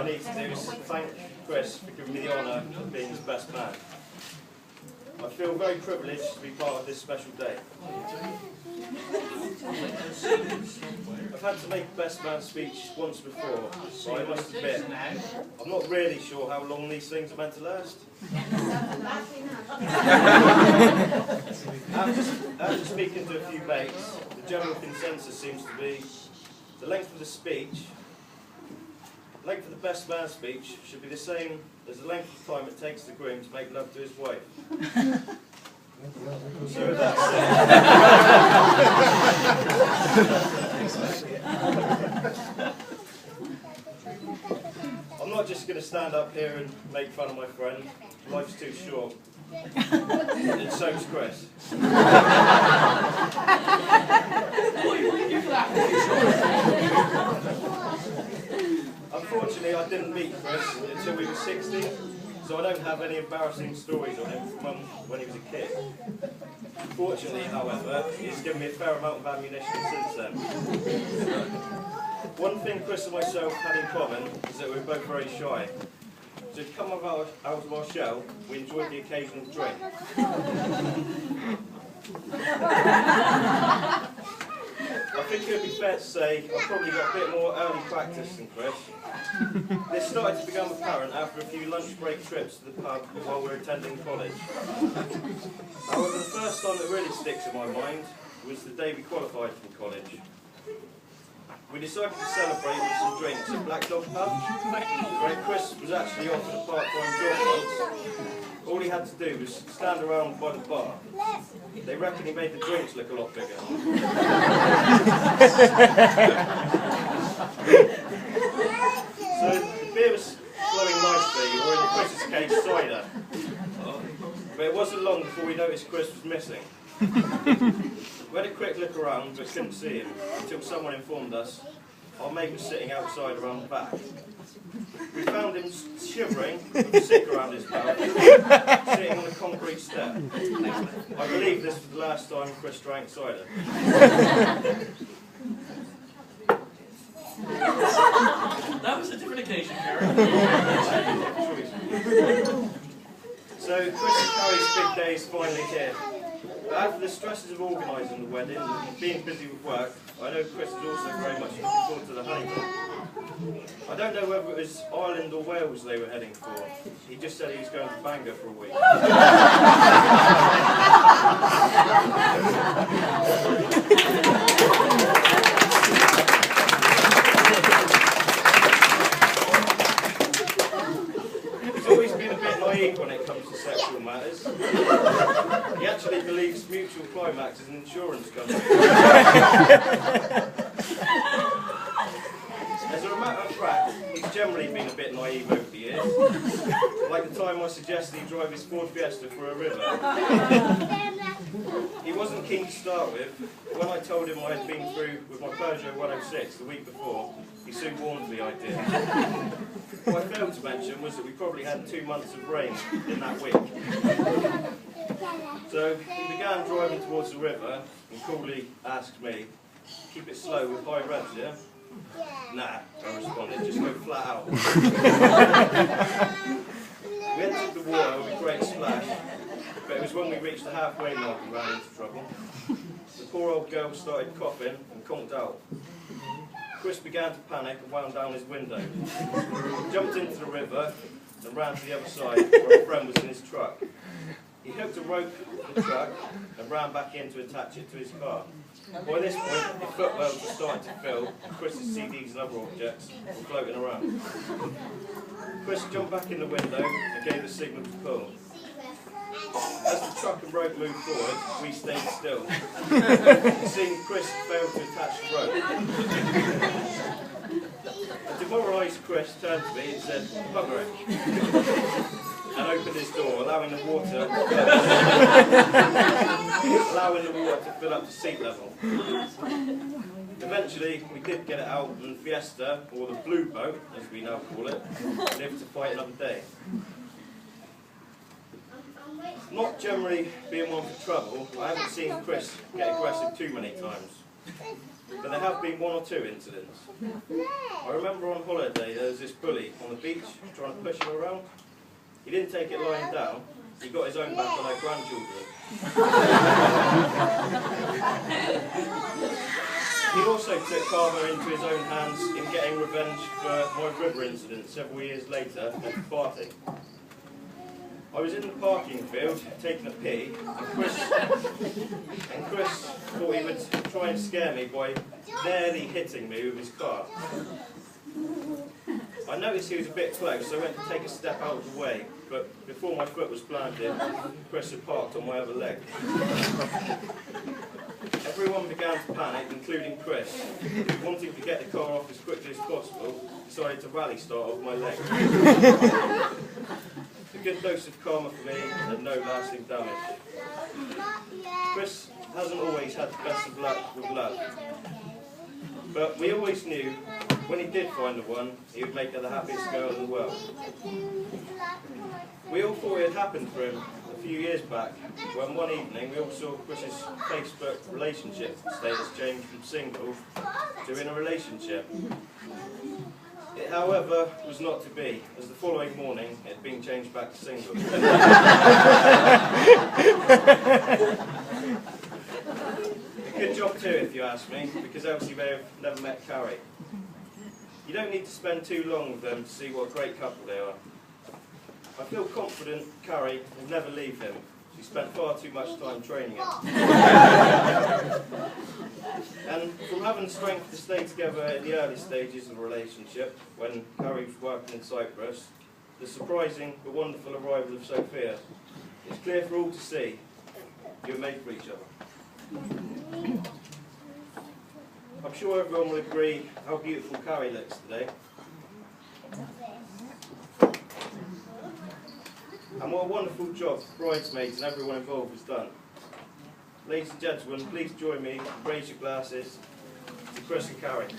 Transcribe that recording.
I need to do is thank Chris for giving me the honour of being his best man. I feel very privileged to be part of this special day. I've had to make a best man speech once before, so I must admit, I'm not really sure how long these things are meant to last. After speaking to a few mates, the general consensus seems to be the length of the speech, the length of the best man speech should be the same as the length of time it takes the groom to make love to his wife. So with that said, I'm not just going to stand up here and make fun of my friend. Life's too short. And so's Chris. Unfortunately, I didn't meet Chris until we were 16, so I don't have any embarrassing stories on him from when he was a kid. Fortunately, however, he's given me a fair amount of ammunition since then. One thing Chris and myself had in common is that we were both very shy. So to come out of our shell, we enjoyed the occasional drink. I think it would be fair to say I've probably got a bit more early practice than Chris. This started to become apparent after a few lunch break trips to the pub while we were attending college. However, the first time that really sticks in my mind was the day we qualified from college. We decided to celebrate with some drinks at Black Dog Pub, where Chris was actually offered a part-time job once. All he had to do was stand around by the bar. They reckon he made the drinks look a lot bigger. So the beer was flowing nicely, or in Chris's case, cider. But it wasn't long before we noticed Chris was missing. We had a quick look around, but couldn't see him, until someone informed us our mate was sitting outside around the back. We found him shivering, with a sick around his mouth, sitting on a concrete step. I believe this was the last time Chris drank cider. That was a different occasion, Karen. So Chris and Carrie's big day is finally here. But after the stresses of organising the wedding and being busy with work, I know Chris is also very much looking forward to the honeymoon. I don't know whether it was Ireland or Wales they were heading for. He just said he was going to Bangor for a week. He's always been a bit naive when it comes to sexual matters. He actually believes Mutual Climax is an insurance company. As a matter of fact, he's generally been a bit naive over the years. Like the time I suggested he drive his Ford Fiesta for a river. He wasn't keen to start with, but when I told him I had been through with my Peugeot 106 the week before, he soon warmed to the idea. What I failed to mention was that we probably had 2 months of rain in that week. So he began driving towards the river and coolly asked me, "Keep it slow with high revs, yeah?" "Nah," I responded, "just go flat out." We entered the water with a great splash, but it was when we reached the halfway mark we ran into trouble. The poor old girl started coughing and conked out. Chris began to panic and wound down his window. He jumped into the river and ran to the other side where a friend was in his truck. He hooked a rope to the truck and ran back in to attach it to his car. By this point, the footwells were starting to fill, and Chris's CDs and other objects were floating around. Chris jumped back in the window and gave the signal to pull. As the truck and rope moved forward, we stayed still. It seemed Chris failed to attach the rope. A demoralised Chris turned to me and said, "Bugger it," and opened his door, allowing the water to fill up to seat level. Eventually, we did get it out, and Fiesta, or the Blue Boat, as we now call it, lived to fight another day. Not generally being one for trouble, I haven't seen Chris get aggressive too many times. but there have been one or two incidents. I remember on holiday there was this bully on the beach trying to push him around. He didn't take it lying down, he got his own back like grandchildren. He also took karma into his own hands in getting revenge for my river incident several years later at the party. I was in the parking field taking a pee, and Chris thought he would try and scare me by nearly hitting me with his car. I noticed he was a bit close, so I went to take a step out of the way, but before my foot was planted, Chris had parked on my other leg. Everyone began to panic, including Chris, who, wanting to get the car off as quickly as possible, decided to rally start off my leg. A good dose of karma for me and no lasting damage. Chris hasn't always had the best of luck with love, but we always knew when he did find the one, he would make her the happiest girl in the world. We all thought it had happened for him a few years back, when one evening we all saw Chris's Facebook relationship status change from single to in a relationship. It, however, was not to be, as the following morning it had been changed back to single. A good job too, if you ask me, because else you may have never met Carrie. You don't need to spend too long with them to see what a great couple they are. I feel confident Carrie will never leave him. She spent far too much time training him. And from having the strength to stay together in the early stages of a relationship, when Carrie was working in Cyprus, the surprising but wonderful arrival of Sophia, it's clear for all to see you're made for each other. I'm sure everyone will agree how beautiful Carrie looks today. And what a wonderful job bridesmaids and everyone involved has done. Ladies and gentlemen, please join me and raise your glasses to Chris and Carrie.